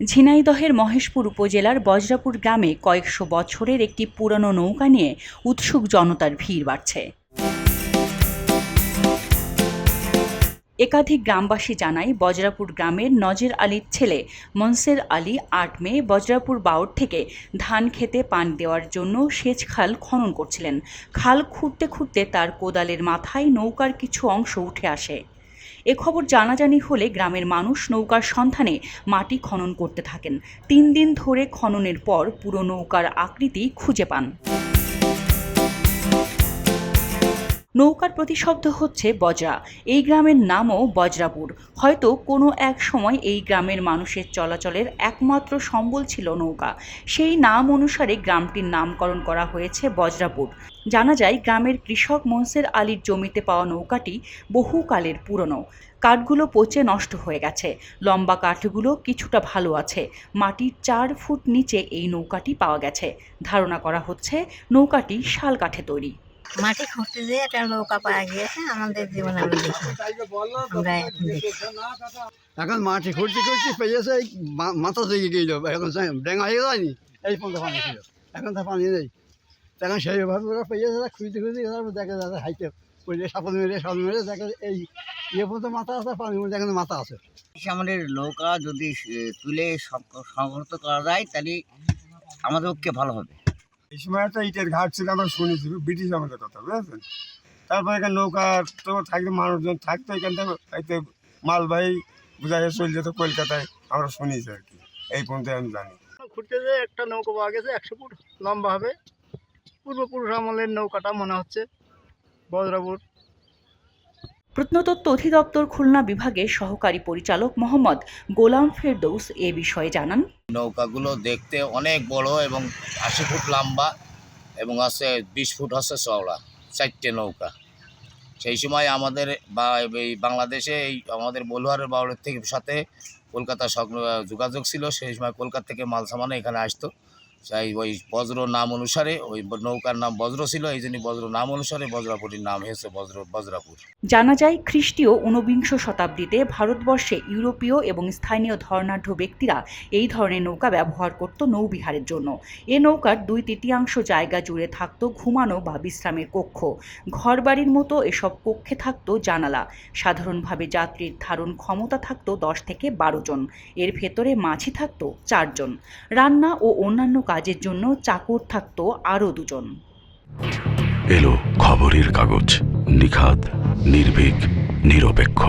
ঝিনাইদহের মহেশপুর উপজেলার বজ্রাপুর গ্রামে কয়েকশো বছরের একটি পুরানো নৌকা নিয়ে উৎসুক জনতার ভিড় বাড়ছে। একাধিক গ্রামবাসী জানায়, বজ্রাপুর গ্রামের নজির আলীর ছেলে মনসের আলী ৮ মে বজ্রাপুর বাওড় থেকে ধান খেতে পানি দেওয়ার জন্য সেচ খাল খনন করছিলেন। খাল খুঁড়তে খুঁড়তে তার কোদালের মাথায় নৌকার কিছু অংশ উঠে আসে। এ খবর জানাজানি হলে গ্রামের মানুষ নৌকার সন্ধানে মাটি খনন করতে থাকেন। ৩ দিন ধরে খননের পর পুরো নৌকার আকৃতি খুঁজে পান। নৌকার প্রতিশব্দ হচ্ছে বজরা। এই গ্রামের নামও বজ্রাপুর। হয়তো কোনো এক সময় এই গ্রামের মানুষের চলাচলের একমাত্র সম্বল ছিল নৌকা। সেই নাম অনুসারে গ্রামটির নামকরণ করা হয়েছে বজ্রাপুর। জানা যায়, গ্রামের কৃষক মনসের আলীর জমিতে পাওয়া নৌকাটি বহুকালের পুরনো। কাঠগুলো পচে নষ্ট হয়ে গেছে, লম্বা কাঠগুলো কিছুটা ভালো আছে। মাটির ৪ ফুট নিচে এই নৌকাটি পাওয়া গেছে। ধারণা করা হচ্ছে নৌকাটি শাল কাঠে তৈরি। মাটি খুঁড়তে যেয়ে একটা নৌকা পাওয়া গিয়েছে, আমাদের জীবনে আমি দেখি আমরা এখন মাটি খুঁড়তে খুঁড়তে পেয়েছে, মাথা থেকে গিয়ে যাবে। এখন ডেঙা হয়ে যায়নি, এই পর্যন্ত পানি ছিল, এখন তো পানি নেই। তখন সেইভাবে ওরা পেয়েছে, খুঁজতে খুঁজতে দেখা যাচ্ছে হাইতে পড়লে সাপল মেরে সব মেরে দেখে এই পর্যন্ত মাথা আছে, পানির মধ্যে এখন মাথা আছে। আমাদের নৌকা যদি তুলে সংরক্ষিত করা যায় তাহলে আমাদের পক্ষে ভালো হবে। এই সময় একটা ইটের ঘাট ছিল, আমরা শুনেছি ব্রিটিশ আমাদের কথা, বুঝেছেন। তারপর এখানে নৌকা তো থাকতো, মানুষজন থাকতো, এখান থেকে মালবাহী বোঝা চলে যেত কলকাতায়, আমরা শুনেছি আর কি, এই পর্যন্ত আমি জানি। ঘুরতে যে একটা নৌকা পাওয়া গেছে, ১০০ ফুট লম্বা হবে। পূর্বপুরুষ আমলের নৌকাটা মনে হচ্ছে বজ্রাপুর। প্রত্নতত্ত্ব অধিদপ্তর খুলনা বিভাগের সহকারী পরিচালক মোহাম্মদ গোলাম ফেরদৌস এ বিষয়ে জানান, নৌকাগুলো দেখতে অনেক বড় এবং ৮০ ফুট লম্বা এবং আছে ২০ ফুট হচ্ছে চওড়া, ৪টে নৌকা। সেই সময় আমাদের এই বাংলাদেশে এই আমাদের বলুয়ারের বাওড়ের থেকে সাথে কলকাতার যোগাযোগ ছিল। সেই সময় কলকাতা থেকে মাল সামানে এখানে আসতো। তাই ওই বজ্র নাম অনুসারে ওই নৌকার নাম বজ্র ছিল, এই জন্য বজ্র নাম অনুসারে বজ্রাপুরের নাম হয়েছে বজ্রাপুর। জানা যায়, খ্রিস্টীয় ১৯বিংশ শতাব্দীতে ভারতবর্ষে ইউরোপীয় এবং স্থানীয় ধর্মাঢ্য ব্যক্তিরা এই ধরনের নৌকা ব্যবহার করত নৌবিহারের জন্য। এ নৌকার ২/৩ জায়গা জুড়ে থাকত ঘুমানো বা বিশ্রামের কক্ষ। ঘরবাড়ির মতো এসব কক্ষে থাকত জানালা। সাধারণভাবে যাত্রীর ধারণ ক্ষমতা থাকত ১০ থেকে ১২ জন। এর ভেতরে মাঝি থাকত ৪ জন। রান্না ও অন্যান্য কাজের জন্য চাকর থাকত আরও ২ জন। এলো খবরের কাগজ, নিখাত, নির্ভীক, নিরপেক্ষ।